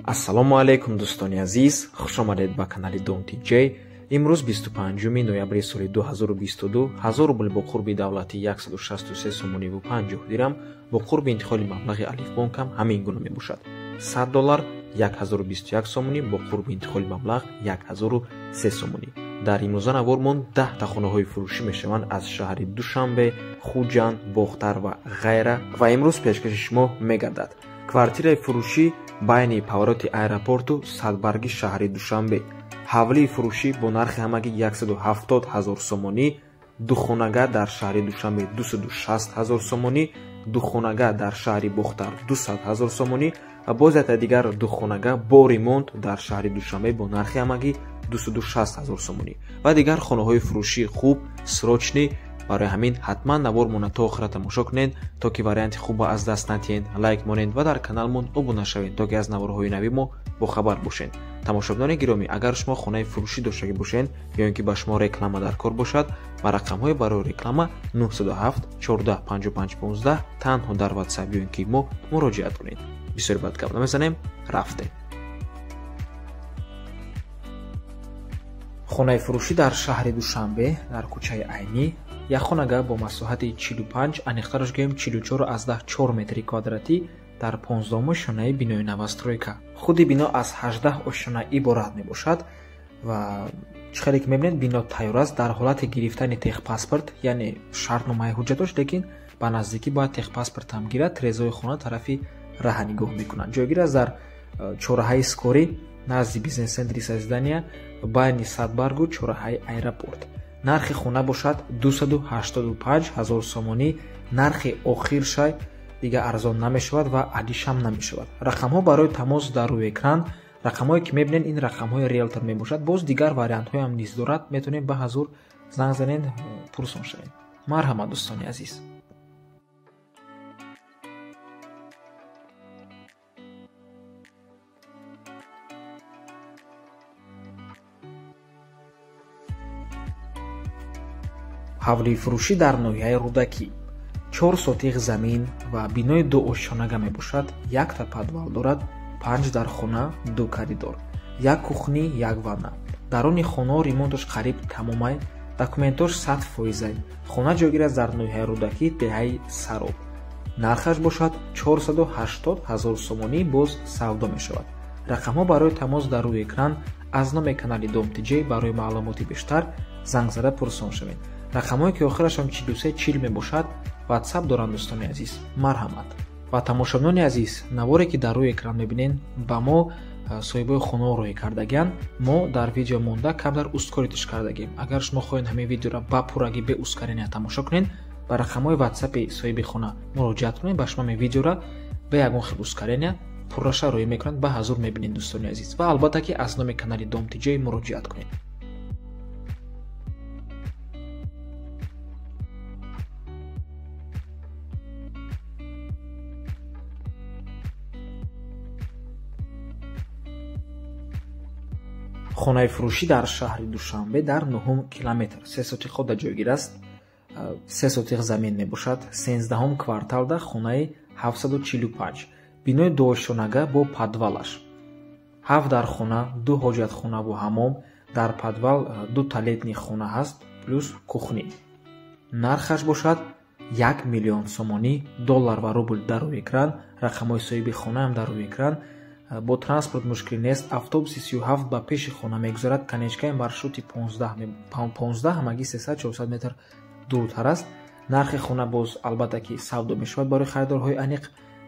Ассалому алейкум дӯстони азиз, хушомадед ба канали Domti J. Имрӯз 25 ноябри соли 2022 1000 рубл бо қурби давлати 163 сомонӣ ва 50 дирам бо қурби интиқоли маблағи алифбонкам ҳамин гуна мебошад. $100 1021 сомонӣ бо қурби интиқоли маблағ 1003 сомонӣ. дар имрӯза навормон 10 та хонаҳои фурӯшӣ мешаванд аз шаҳри Душанбе, Хуҷанд, Бохтар ва ғайра ва имрӯз пешкаши шумо мегардад. Квартираи фурӯшӣ байни повороти аэропорту Садбарги шаҳри Душанбе. ҳавлии фурӯшӣ бо нархи ҳамагӣ 170 000 сомонӣ, духонага дар шаҳри Душанбе 260 000 сомонӣ, духонага дар шаҳри Бохтар 200 000 сомонӣ ва боз ята дигар духонага бо ремонт дар шаҳри Душанбе бо нархи ҳамагӣ 260 000 сомонӣ ва дигар хонаҳои фурӯшии хуб, срочнӣ. барои ҳамин ҳатман навормона то охира тамошо кунед, то ки варианти хубро аз даст натиҳед, лайк монед ва дар каналмон обуна шавед, то ки аз наворҳои нави мо бохабар бошед. тамошобинони гиромӣ, агар шумо хонаи фурӯшӣ доштагӣ бошед ё ин ки ба шумо реклама дар кор бошад, ба рақамҳои барои реклама 907 14 55 15 танҳо дар WhatsApp ё ин ки мо муроҷиат кунед. бисёр бад гап намезанем, рафтем. хонаи фурӯшӣ дар шаҳри Душанбе дар кӯчаи Айнӣ, як хонага бо масоҳати 45, аниқтараш гӯем 44,4 метри квадратӣ дар 15 шонаи бинои новостройка. худи бино аз 18 ошона иборат мебошад ва чӣ хеле ки мебинед бино тайёр аст дар ҳолати гирифтани техпаспорт, яъне шартномаи ҳуҷҷатош, лекин ба наздикӣ бояд техпаспортам гирад. трезои хона тарафи раҳа нигоҳ мекунад. ҷойгир аст дар чораҳаи Скори назди бизнес-центри Созидания байни Садбаргу чораҳаи аэропорт. нархи хона бошад 285 000 сомонӣ. нархи охиршай дигар арзон намешавад ва адишам намешавад. рақамҳо барои тамос дар рӯи экран, рақамҳое ки мебинед ин рақамҳои риэлтор мебошад. боз дигар вариантҳоям низ дорад, метавонед ба ҳазур занг занед, пурсон шавед. марҳамат дӯстони азиз. ҳавлии фурӯшӣ дар ноҳияи Рудакӣ 4 сотиқ замин ва бинои 2 ошонага мебошад. 1 та подвал дорад, 5 дар хона, 2 коридор, 1 кухни, 1 ванна. дарони хонаҳо ремонташ қариб тамомай, документош 100%. хона ҷойгир аст дар ноҳияи Рудакӣ, деҳаи Сароб. нархаш бошад 480 000 сомонӣ, боз савдо мешавад. рақамҳо барои тамос дар рӯи экран. аз номи канали Domti J барои маълумоти бештар занг зада пурсон шавед. рақамҳое ки охирашон 4340 мебошад WhatsApp доранд дӯстони азиз. марҳамат. ва тамошобинони азиз, наворе ки дар рӯи экран мебинед ба мо соҳибои хонаҳо роҳӣ кардагианд. мо дар видео монда камтар ускоритиш кардагем. агар шумо хоҳед ҳамин видеоро ба пуррагӣ бе ускорения тамошо кунед, ба рақамҳои WhatsApp-и соҳиби хона муроҷиат кунед, ба шумо ҳамин видеоро бе ягон хел ускорения пурраша роҳӣ мекунад, ба ҳазур мебинед дӯстони азиз. ва албатта ки аз номи канали Domti J муроҷиат кунед. хонаи фурӯшӣ дар шаҳри Душанбе дар 9 километр 3 сотиқҳода ҷойгир аст. 3 сотиқ замин мебошад. 13 кварталда хонаи 745. бинои 2 ошонага бо подвалаш. 7 дар хона, 2 ҳоҷатхона ва ҳамом. дар подвал 2 туалетни хона ҳаст плюс кухни. нархаш бошад 1 миллион сомонӣ, доллар ва рубл дар рӯи экран. рақамҳои соҳиби хонаам дар рӯи экран. бо транспорт мушкил нест. автобуси 37 ба пеши хона мегузарад. конечкаи маршрути 15 ҳамагӣ 300-400 метр дуртар аст. нархи хона боз албатта ки савдо мешавад барои харидорҳои аниқ.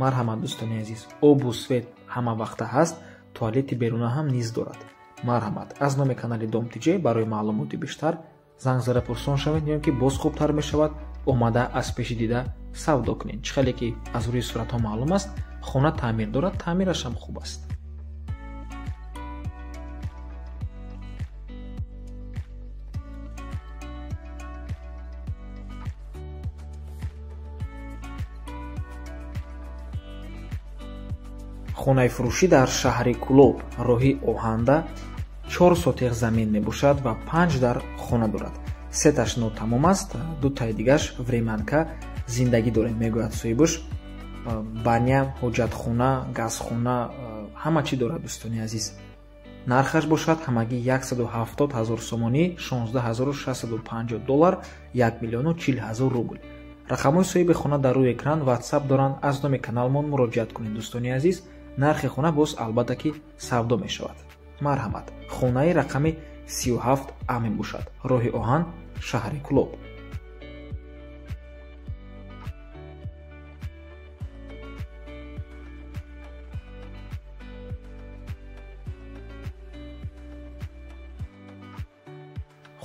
марҳамат дӯстони азиз. обу свет ҳама вақта ҳаст. туалети беруна ҳам низ дорад. марҳамат. аз номи канали Domti J барои маълумоти бештар занг зада пурсон шавед, ё ин ки боз хубтар мешавад омада аз пеши дида савдо кунед. чӣ хеле ки аз рӯи суратҳо маълум аст, хона таъмир дорад, таъмираш ҳам хуб аст. хонаи фурӯшӣ дар шаҳри Кулоб, роҳи Оҳанда 4 сотиқ замин мебошад ва 5 дар хона дорад. 3 таш нотамом аст, 2 таи дигаш времянка, зиндагӣ дорем мегӯяд соҳибаш. баня, ҳоҷатхона, газхона, ҳама чӣ дорад дӯстони азиз. нархаш бошад ҳамагӣ 170 000 сомонӣ, 16 650 $, 1 миллион 40 000 рубл. рақамҳои соҳиби хона дар рӯи экран WhatsApp доранд. аз номи каналмон муроҷиат кунед дӯстони азиз. нархи хона боз албатта ки савдо мешавад. марҳамат. хонаи рақами 37 А мебошад. роҳи оҳан, шаҳри Кулоб.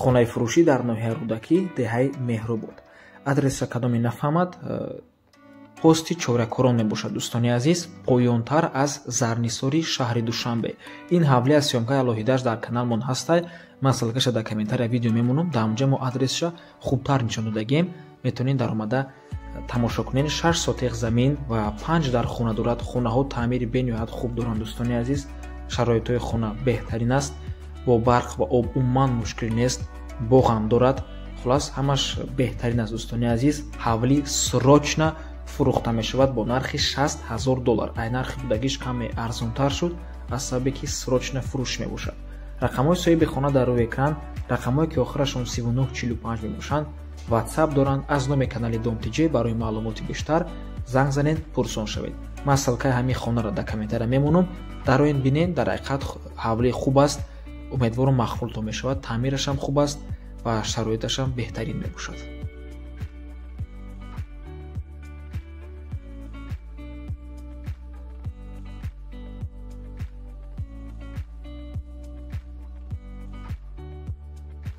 хонаи фурӯшӣ дар ноҳияи Рӯдакӣ, деҳаи Меҳрубод. адресро кадоме нафаҳмад, пости чоракорон мебошад дӯстони азиз, поёнтар аз Зарнисори шаҳри Душанбе. ин ҳавле аз сёмкаи алоҳидааш дар каналмон ҳастай. ман ссилкаша дар комментария видео мемонам. даҳамҷа мо адресша хубтар нишон додагем. метавонед дар омада тамошо кунед. 6 сотиқ замин ва 5 дар хона дорад. хонаҳо таъмири бениҳоят хуб доранд дӯстони азиз. шароитҳои хона беҳтарин аст. бо барқ ва об умуман мушкил нест. боғ ҳам дорад. хулос ҳамаш беҳтарин аст дӯстони азиз. ҳавли срочна фурӯхта мешавад бо нархи 60 000 $. ай нархи будагиш каме арзонтар шуд аз сабабе ки срочна фурӯш мебошад. рақамҳои соҳиби хона дар рӯи экран, рақамҳое ки охирашон 3945 мебошанд. WhatsApp доранд. аз номи канали Dom TJ барои маълумоти бештар занг занед, пурсон шавед. ман ссилкаи ҳамин хонаро дар комментария мемонам. дар оин бинед. дар ҳақиқат ҳавли хуб аст. умедворам махмултон мешавад. таъмирашам хуб аст ва шароиташам беҳтарин мебошад.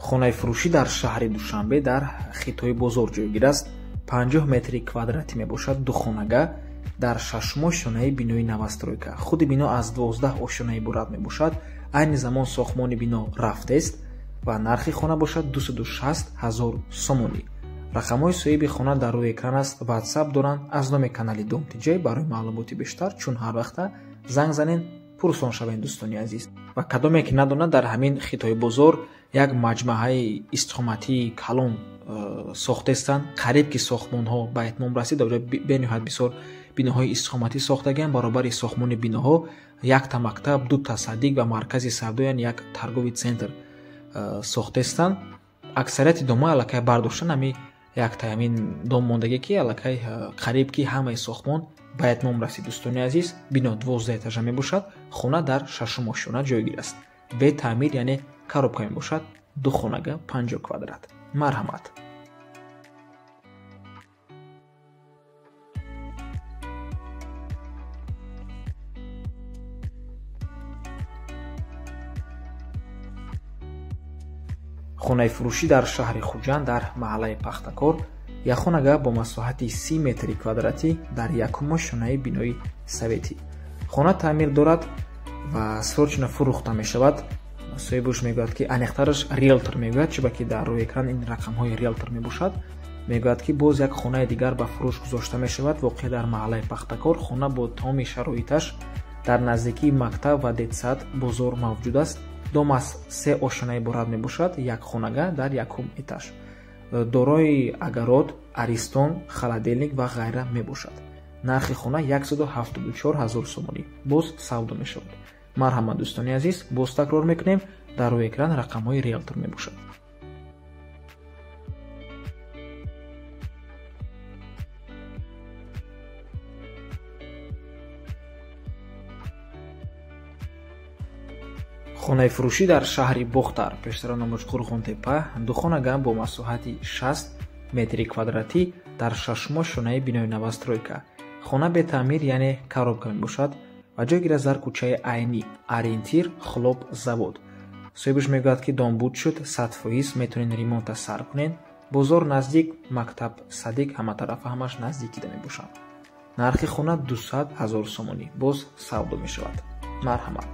хонаи фурӯшӣ дар шаҳри Душанбе дар хитои бозор ҷойгир аст. 50 метри квадратӣ мебошад. ду хонага дар 6 ошонаи бинои новостройка. худи бино аз 12 ошона иборат мебошад. айни замон сохтмони бино рафтест ва нархи хона бошад 260 000 сомонӣ. рақамҳои соҳиби хона дар рӯи экран аст. WhatsApp доранд. аз номи канали Dom TJ барои маълумоти бештар чун ҳар вақта занг занед, пурсон шавед дӯстони азиз. ва кадоме ки надонад, дар ҳамин хитои бозор як маҷмӯъаи истиқоматии калон сохтестанд. қариб ки сохтмонҳо ба итмом расид. дар бениҳоят бисёр биноҳои истиқоматӣ сохтагиянд. баробари сохтмони биноҳо якта мактаб, дута садик ва маркази савдо, яъне як торговый центр сохтестанд. аксарияти домҳо аллакай бардоштан. ҳами якта ҳамин дом мондагӣ ки аллакай қариб ки ҳамаи сохтмон ба итмом расид дӯстони азиз. бино 12 этажа мебошад. хона дар 6 ошона ҷойгир аст. бе таъмир, яъне коробка мебошад. ду хонага 50 квадрат. марҳамат. хонаи фурӯшӣ дар шаҳри Хуҷанд дар маҳаллаи Пахтакор. як хонага бо масоҳати 30 метри квадратӣ дар якум ошонаи бинои советӣ. хона таъмир дорад ва срочна фурӯхта мешавад. соҳибаш мегӯяд ки аниқтараш риэлтор мегӯяд, чиба ки дар рӯи экран ин рақамҳои риэлтор мебошад. мегӯяд ки боз як хонаи дигар ба фурӯш гузошта мешавад. воқеъ дар маҳаллаи Пахтакор. хона бо тамоми шароиташ дар наздикии мактаб ва детсад бозор мавҷуд аст. дом аз 3 ошона иборат мебошад. як хонага дар якум этаж. дорои агарод, аристон, холодильник ва ғайра мебошад. нархи хона 174 000 сомонӣ. боз савдо мешавад. марҳамат дӯстони азиз, боз такрор мекунем. дар рӯи экран рақамҳои риэлтор мебошад. хонаи фурӯшӣ дар шаҳри Бохтар, пештара номаш Қурғонтепа, ду хонага бо масоҳати 60 метри квадратӣ дар 6 ошонаи бинои новостройка. хона бе таъмир, яъне коробка мебошад ва ҷойгир аст дар кӯчаи Айнӣ, Ориентир, Хлоп завод. соҳибаш мегӯяд ки домбуд шуд 100%, метавонед ремонта сар кунед. бозор наздик, мактаб садик, ҳама тарафа ҳамаш наздикида мебошанд. нархи хона 200 000 сомонӣ. боз савдо мешавад. марҳамат.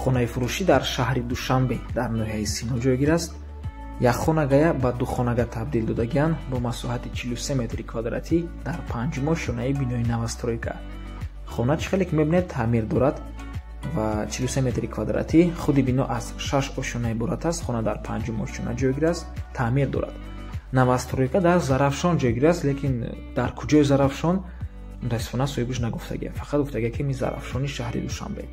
хонаи фурӯшӣ дар шаҳри Душанбе дар ноҳияи Сино ҷойгир аст. як хонагая ба ду хонага табдил додагиянд бо масоҳати 43 метри квадратӣ дар 5 ошонаи бинои новостройка. хона чӣ хеле ки мебинед таъмир дорад. و 43 متری کвадрати. خود بنا از 6 ошона иборат аст. خانه در 5 ошона ҷойгир аст, таъмир дорад. Новостройка дар Зарафшон ҷойгир аст, лекин дар куҷои Зарафшон мутаассифона соҳибаш нагуфтагия, фақат гуфтагия ки ми Зарафшони шаҳри Душанбе.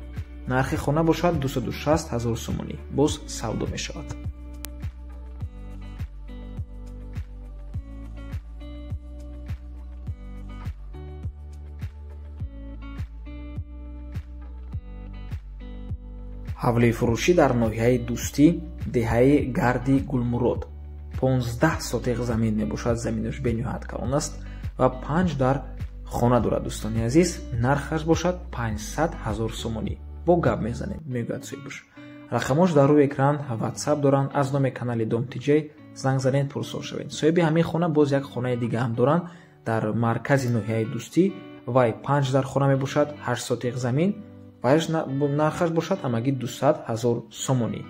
нархи хона бошад 260 000 сомонӣ, боз савдо мешавад. ҳавлии фурӯшӣ дар ноҳияи Дӯстӣ, деҳаи Гарди Гулмурод. 15 сотиқ замин мебошад, заминаш бениҳоят калон аст ва 5 дар хона дорад. дӯстони азиз, нархаш бошад 500 000 сомонӣ. бо гап мезанем, мегӯяд соҳибаш. рақамош дар рӯи экран WhatsApp доранд. аз номи канали Dom TJ занг занед, пурсол шавед. соҳиби ҳамин хона боз як хонаи дига ҳам доранд дар маркази ноҳияи Дӯстӣ. вай 5 дар хона мебошад, 8 сотиқ замин. вайш нархаш бошад амагӣ 200 000 сомонӣ.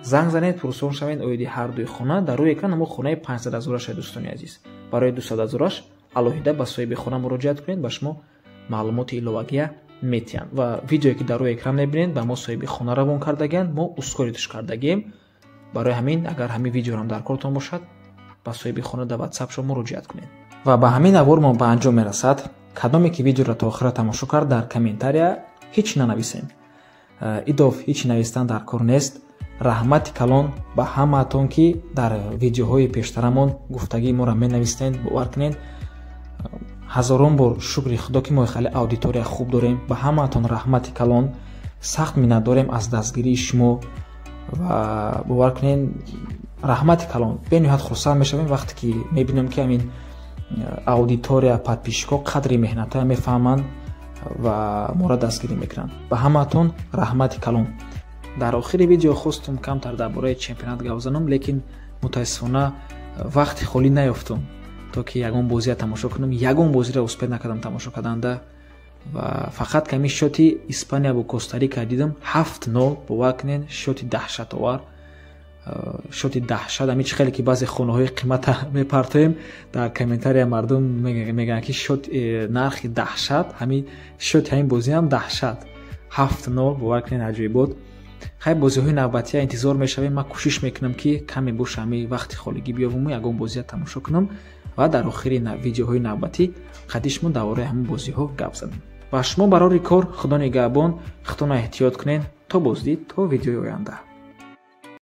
занг занед, пурсон шавед оиди ҳар дуи хона. дар рӯи экран ҳамо хонаи 500 000 дӯстони азиз. барои 200 000 алоҳида ба соҳиби хона муроҷиат кунед, ба шумо маълумоти иловагия метиҳанд. ва видеое ки дар рӯи экран мебинед ба мо соҳиби хона равон кардагианд, мо ускоридаш кардагием. барои ҳамин агар ҳамин видеоам дар кортон бошад, ба соҳиби хона дар WhatsApp шумо муроҷиат кунед. ва ба ҳамин аввор мо ба анҷом мерасад. кадоме ки видеоро то охира тамошо кард, дар комментария ҳеч нанависем. идов ҳеч навистан дар кор нест. раҳмати калон ба ҳамаатон ки дар видеоҳои пештарамон гуфтагии моро менавистед, бовар кунед. ҳазорон бор шукри худо ки мо хеле аудитория хуб дорем. ба ҳамаатон раҳмати калон. сахт миннат дорем аз дастгирии шумо ва бовар кунед раҳмати калон. бениҳоят хурсанд мешавем вақте ки мебинем ки ҳамин аудитория подписчикҳо қадри меҳнатаро мефаҳманд ва моро дастгирӣ мекунанд. ба ҳамаатон раҳмати калон. дар охири видео хостум камтар дар бораи чемпионат гап занам, лекин мутаассифона вақти холӣ наёфтум то ки ягон бозиро тамошо кунам. ягон бозиро успед накардам тамошо карданда ва фақат ками шоти Испания бо Коста-Рика дидам. 7-0 бовар кунед, шоти даҳшатовар, шоти даҳшат. ҳамин чӣ хеле ки баъзе хонаҳои қимата мепартоем, дар комментария мардум мегӯянд ки шот нархи даҳшат, ҳамин шоти ҳамин бозӣ ҳам даҳшат. 7-0 бовар кунед, аҷоибот. хай бозиҳои навбатия интизор мешавем. ман кӯшиш мекунам ки каме боша ҳамин вақти холигӣ биёвам, ягон бозиро тамошо кунам ва дар охири видеоҳои навбатӣ қадишмо дар бораи ҳамин бозиҳо гап занем. ва шумо барори кор худо нигаҳбон, худтонро эҳтиёт кунед. то боздид, то видеои оянда.